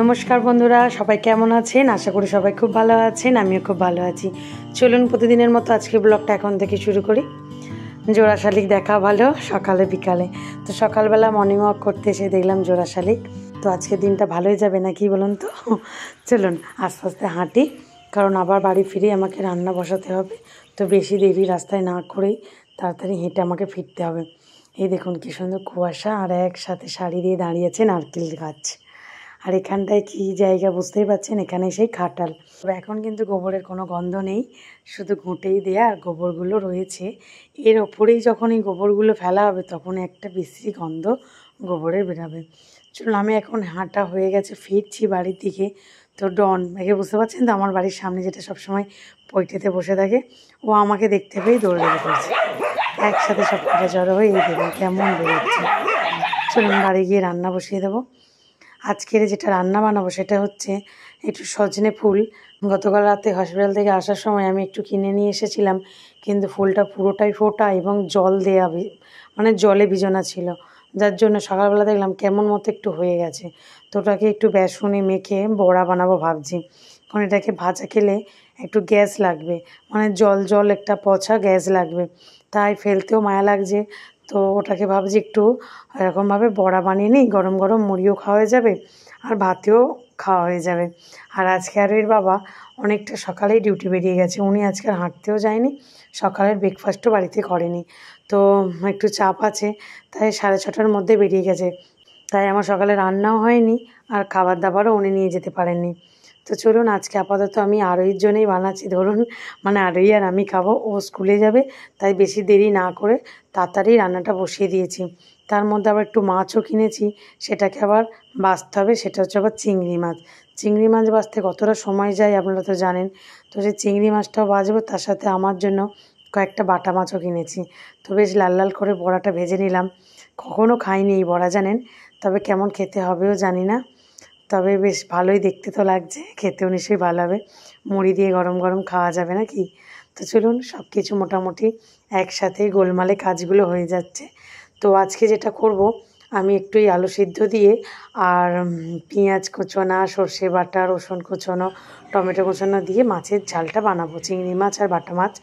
নমস্কার বন্ধুরা, সবাই কেমন আছেন? আশা করি সবাই খুব ভালো আছেন। আমিও খুব ভালো আছি। চলুন প্রতিদিনের মতো আজকে ব্লগটা এখন থেকে শুরু করি। জোড়া শালিক দেখা ভালো সকালে বিকালে। তো সকালবেলা মর্নিং ওয়াক করতে এসে দেখলাম জোড়া শালিক। তো আজকে দিনটা ভালোই যাবে না কি বলুন তো? চলুন আস্তে আস্তে হাঁটি, কারণ আবার বাড়ি ফিরে আমাকে রান্না বসাতে হবে। তো বেশি দেরি রাস্তায় না করেই তাড়াতাড়ি হেঁটে আমাকে ফিরতে হবে। এই দেখুন কী সুন্দর কুয়াশা, আর একসাথে সারি দিয়ে দাঁড়িয়েছে নারকেল গাছ। আর এখানটায় কী জায়গা বুঝতেই পারছেন, এখানে সেই খাটাল। তবে এখন কিন্তু গোবরের কোনো গন্ধ নেই, শুধু ঘুঁটেই দেয়া আর গোবরগুলো রয়েছে। এর ওপরেই যখন এই গোবরগুলো ফেলা হবে তখন একটা বিশ্রী গন্ধ গোবরের বেরাবে। চলুন, আমি এখন হাঁটা হয়ে গেছে, ফিরছি বাড়ির দিকে। তো ডন একে বুঝতে পারছেন তো, আমার বাড়ির সামনে যেটা সবসময় পৈটেতে বসে থাকে, ও আমাকে দেখতে পেয়েই দৌড়ে পড়ছে। একসাথে সব কটা জড়ো হয়ে এই দেবেন কেমন বেরোচ্ছে। চলুন বাড়ি গিয়ে রান্না বসিয়ে দেবো। আজকের যেটা রান্না বানাবো সেটা হচ্ছে একটু সজনে ফুল। গতকাল রাতে হসপিটাল থেকে আসার সময় আমি একটু কিনে নিয়ে এসেছিলাম, কিন্তু ফুলটা পুরোটাই ফোটা এবং জল দেয়া, মানে জলে ভিজানো ছিল, যার জন্য সকালবেলা দেখলাম কেমন মতো একটু হয়ে গেছে। তো ওটাকে একটু বেসনে মেখে বড়া বানাবো ভাবছি, কারণ এটাকে ভাজা খেলে একটু গ্যাস লাগবে, মানে জল জল একটা পচা গ্যাস লাগবে, তাই ফেলতেও মায়া লাগছে। তো ওটাকে ভাবছি একটু এরকমভাবে বড়া বানিয়ে নিই, গরম গরম মুড়িও খাওয়া হয়ে যাবে আর ভাতেও খাওয়া হয়ে যাবে। আর আজকে আর এর বাবা অনেকটা সকালেই ডিউটি বেরিয়ে গেছে, উনি আজকে আর হাঁটতেও যায়নি, সকালের ব্রেকফাস্টও বাড়িতে করেনি। তো একটু চাপ আছে, তাই 6:30টার মধ্যে বেরিয়ে গেছে, তাই আমার সকালে রান্নাও হয়নি আর খাবার দাবারও উনি নিয়ে যেতে পারেননি। তো চলুন আজকে আপাতত আমি আরোহীর জন্যই বানাচ্ছি, ধরুন মানে আরোহী আর আমি খাবো, ও স্কুলে যাবে, তাই বেশি দেরি না করে তাড়াতাড়ি রান্নাটা বসিয়ে দিয়েছি। তার মধ্যে আবার একটু মাছও কিনেছি, সেটাকে আবার বাছতে হবে, সেটা হচ্ছে আবার চিংড়ি মাছ। চিংড়ি মাছ বাছতে কতটা সময় যায় আপনারা তো জানেন। তো সেই চিংড়ি মাছটাও বাছবো, তার সাথে আমার জন্য কয়েকটা বাটা মাছও কিনেছি। তো বেশ লাল লাল করে বড়াটা ভেজে নিলাম। কখনও খাইনি এই বড়া জানেন, তবে কেমন খেতে হবেও জানি না, তবে বেশ ভালোই দেখতে তো লাগছে, খেতেও নিশ্চয়ই ভালো হবে। মুড়ি দিয়ে গরম গরম খাওয়া যাবে নাকি? তো চলুন সব কিছু মোটামুটি একসাথে গোলমালে কাজগুলো হয়ে যাচ্ছে। তো আজকে যেটা করব, আমি একটু এই আলু সিদ্ধ দিয়ে আর পেঁয়াজ কুচোনা, সর্ষে বাটা, রসুন কুচোনো, টমেটো কুচোনো দিয়ে মাছের ঝালটা বানাবো। চিংড়ি মাছ আর বাটা মাছ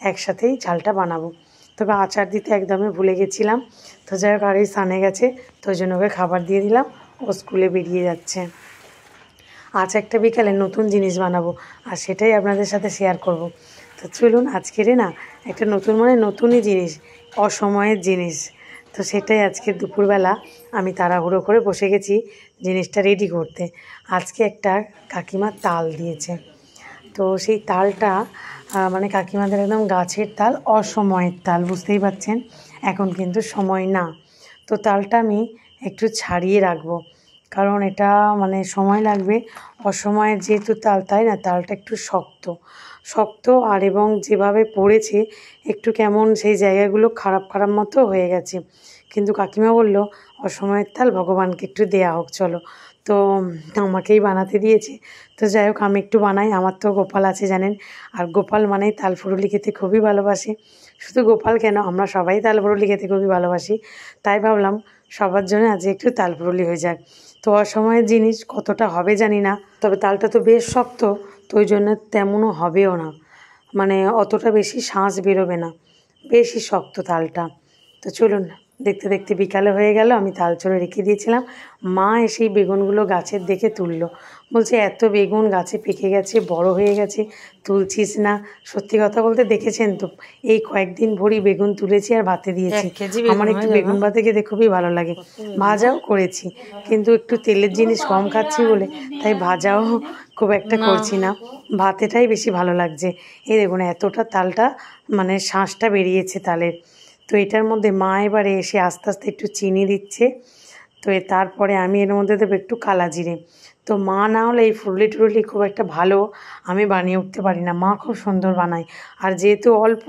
একসাথেই ঝালটা বানাবো। তবে আচার দিতে একদমই ভুলে গেছিলাম। তো যাই হোক, আর এই সানে গেছে, তো ওই জন্য ওকে খাবার দিয়ে দিলাম, ও স্কুলে বেরিয়ে যাচ্ছে। আজ একটা বিকালে নতুন জিনিস বানাবো, আর সেটাই আপনাদের সাথে শেয়ার করব। তো চলুন আজকের না একটা নতুন, মানে নতুনই জিনিস, অসময়ের জিনিস। তো সেটাই আজকে দুপুরবেলা আমি তাড়াহুড়ো করে বসে গেছি জিনিসটা রেডি করতে। আজকে একটা কাকিমা তাল দিয়েছে, তো সেই তালটা মানে কাকিমাদের একদম গাছের তাল, অসময়ের তাল, বুঝতেই পারছেন এখন কিন্তু সময় না। তো তালটা আমি একটু ছাড়িয়ে রাখবো, কারণ এটা মানে সময় লাগবে। অসময়ের যেহেতু তাল, তাই না, তালটা একটু শক্ত শক্ত, আর এবং যেভাবে পড়েছে একটু কেমন সেই জায়গাগুলো খারাপ খারাপ মতো হয়ে গেছে। কিন্তু কাকিমা বলল অসময়ের তাল ভগবানকে একটু দেয়া হোক, চলো। তো আমাকেই বানাতে দিয়েছে। তো যাই হোক, আমি একটু বানাই, আমার তো গোপাল আছে জানেন, আর গোপাল মানেই তাল ফুরুলি খেতে খুবই ভালোবাসে। শুধু গোপাল কেন, আমরা সবাই তাল ফুরুলি খেতে খুবই ভালোবাসি, তাই ভাবলাম সবার জন্য আজ একটু তাল ফুরুলি হয়ে যাক। তো অসময়ের জিনিস কতটা হবে জানি না, তবে তালটা তো বেশ শক্ত, তো ওই জন্য তেমনও হবেও না, মানে অতটা বেশি শাঁস বেরোবে না, বেশি শক্ত তালটা। তো চলুন, দেখতে দেখতে বিকালে হয়ে গেল, আমি তাল চড়ে রেখে দিয়েছিলাম। মা এসেই বেগুনগুলো গাছের দেখে তুললো, বলছে এত বেগুন গাছে পেকে গেছে, বড় হয়ে গেছে, তুলছিস না? সত্যি কথা বলতে দেখেছেন তো, এই কয়েকদিন ভরি বেগুন তুলেছি আর ভাতে দিয়েছি। আমার একটু বেগুন ভাতে খেতে খুবই ভালো লাগে, ভাজাও করেছি, কিন্তু একটু তেলের জিনিস কম খাচ্ছি বলে তাই ভাজাও খুব একটা করছি না, ভাতেটাই বেশি ভালো লাগছে। এই দেখুন এতটা তালটা, মানে শাঁসটা বেরিয়েছে তালের। তো এটার মধ্যে মা এবারে এসে আস্তে আস্তে একটু চিনি দিচ্ছে। তো তারপরে আমি এর মধ্যে দেবো একটু কালা জিরে। তো মা না হলে এই ফুরুলি টুরুলি খুব একটা ভালো আমি বানিয়ে উঠতে পারি না, মা খুব সুন্দর বানায়। আর যেহেতু অল্প,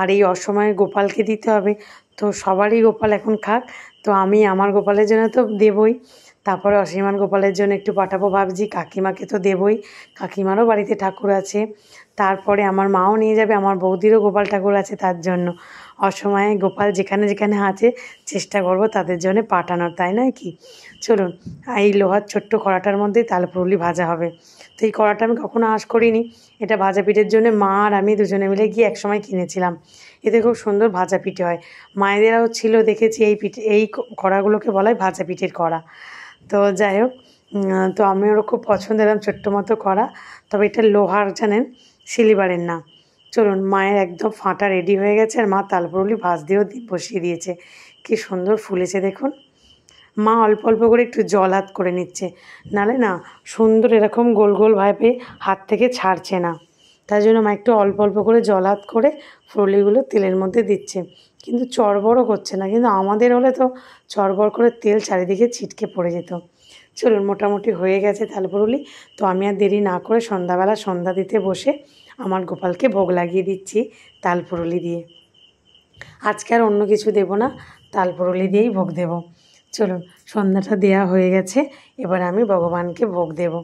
আর এই অসময়ে গোপালকে দিতে হবে, তো সবারই গোপাল এখন খাক, তো আমি আমার গোপালের জন্য তো দেবই। তারপরে অসীমান গোপালের জন্য একটু পাঠাবো ভাবছি, কাকিমাকে তো দেবই, কাকিমারও বাড়িতে ঠাকুর আছে। তারপরে আমার মাও নিয়ে যাবে, আমার বৌদিরও গোপাল ঠাকুর আছে, তার জন্য অসময়ে গোপাল যেখানে যেখানে আছে চেষ্টা করব তাদের জন্য পাঠানোর, তাই নয় কি? চলুন, এই লোহার ছোট্ট কড়াটার মধ্যেই তালপুরুলি ভাজা হবে। তো এই কড়াটা আমি কখনো আঁশ করিনি, এটা ভাজা পিঠের জন্য মা আর আমি দুজনে মিলে গিয়ে একসময় কিনেছিলাম। এতে খুব সুন্দর ভাজা পিঠে হয়, মায়েদেরাও ছিল দেখেছি। এই কড়াগুলোকে বলা হয় ভাজা পিঠের কড়া। তো যাই হোক, তো আমি ওরও খুব পছন্দের এরকম ছোট্ট মতো করা, তবে এটা লোহার, জানেন, সিলিভারের না। চলুন, মায়ের একদম ফাটা রেডি হয়ে গেছে, আর মা তালপুরুলি ভাজ দিয়েও বসিয়ে দিয়েছে। কি সুন্দর ফুলেছে দেখুন। মা অল্প অল্প করে একটু জল হাত করে নিচ্ছে, নালে না সুন্দর এরকম গোল গোল ভাবে হাত থেকে ছাড়ছে না। তাই জন্য মা একটু অল্প অল্প করে জল হাত করে ফুলগুলো তেলের মধ্যে দিচ্ছে, কিন্তু চড়বড়ও করছে না। কিন্তু আমাদের হলে তো চড়বড় করে তেল চারিদিকে ছিটকে পড়ে যেত। চলুন, মোটামুটি হয়ে গেছে তালপুরুলি। তো আমি আর দেরি না করে সন্ধ্যাবেলা সন্ধ্যা দিতে বসে আমার গোপালকে ভোগ লাগিয়ে দিচ্ছি তালপুরুলি দিয়ে। আজকে আর অন্য কিছু দেব না, তালপুরুলি দিয়েই ভোগ দেব। চলুন, সন্ধ্যাটা দেয়া হয়ে গেছে, এবার আমি ভগবানকে ভোগ দেব।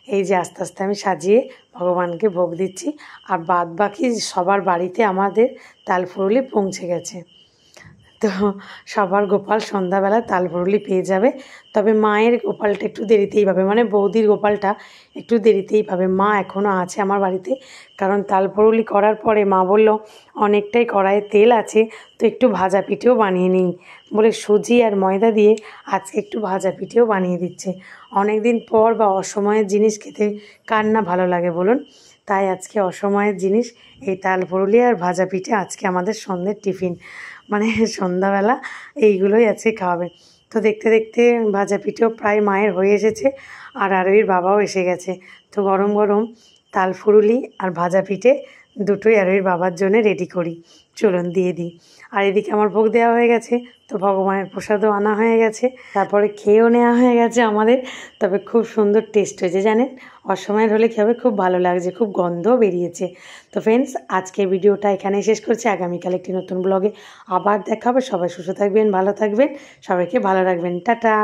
এই যে আস্তে আস্তে আমি সাজিয়ে ভগবানকে ভোগ দিচ্ছি, আর বাদ বাকি সবার বাড়িতে আমাদের তালপুরুলি পৌঁছে গেছে। তো সবার গোপাল সন্ধ্যাবেলা তালপুরুলি পেয়ে যাবে। তবে মায়ের গোপালটা একটু দেরিতেই পাবে, মানে বৌদির গোপালটা একটু দেরিতেই পাবে। মা এখনও আছে আমার বাড়িতে, কারণ তালপুরুলি করার পরে মা বলল অনেকটাই কড়াইয়ে তেল আছে, তো একটু ভাজা পিঠেও বানিয়ে নিই বলে সুজি আর ময়দা দিয়ে আজকে একটু ভাজা পিঠেও বানিয়ে দিচ্ছে। অনেক দিন পর বা অসময়ের জিনিস খেতে কার না ভালো লাগে বলুন? তাই আজকে অসময়ের জিনিস এই তালপুরুলি আর ভাজা পিঠে আজকে আমাদের সন্ধ্যের টিফিন, মানে সন্ধ্যাবেলা এইগুলোই আজকে খাওয়াবে। তো দেখতে দেখতে ভাজা পিঠেও প্রায় মায়ের হয়ে এসেছে, আর আরোহীর বাবাও এসে গেছে। তো গরম গরম তালপুরুলি আর ভাজা পিঠে দুটোই আরোহীর বাবার জন্য রেডি করি। চলুন দিয়ে দিই। আর এদিকে আমার ভোগ দেওয়া হয়ে গেছে, তো ভগবানের প্রসাদও আনা হয়ে গেছে, তারপরে খেয়েও নেওয়া হয়ে গেছে আমাদের। তবে খুব সুন্দর টেস্ট হয়েছে, জানেন, অসময়ের হলে কী হবে, খুব ভালো লাগছে, খুব গন্ধও বেরিয়েছে। তো ফ্রেন্ডস, আজকে ভিডিওটা এখানেই শেষ করছি। আগামীকাল একটি নতুন ব্লগে আবার দেখা হবে। সবাই সুস্থ থাকবেন, ভালো থাকবেন, সবাইকে ভালো রাখবেন। টাটা।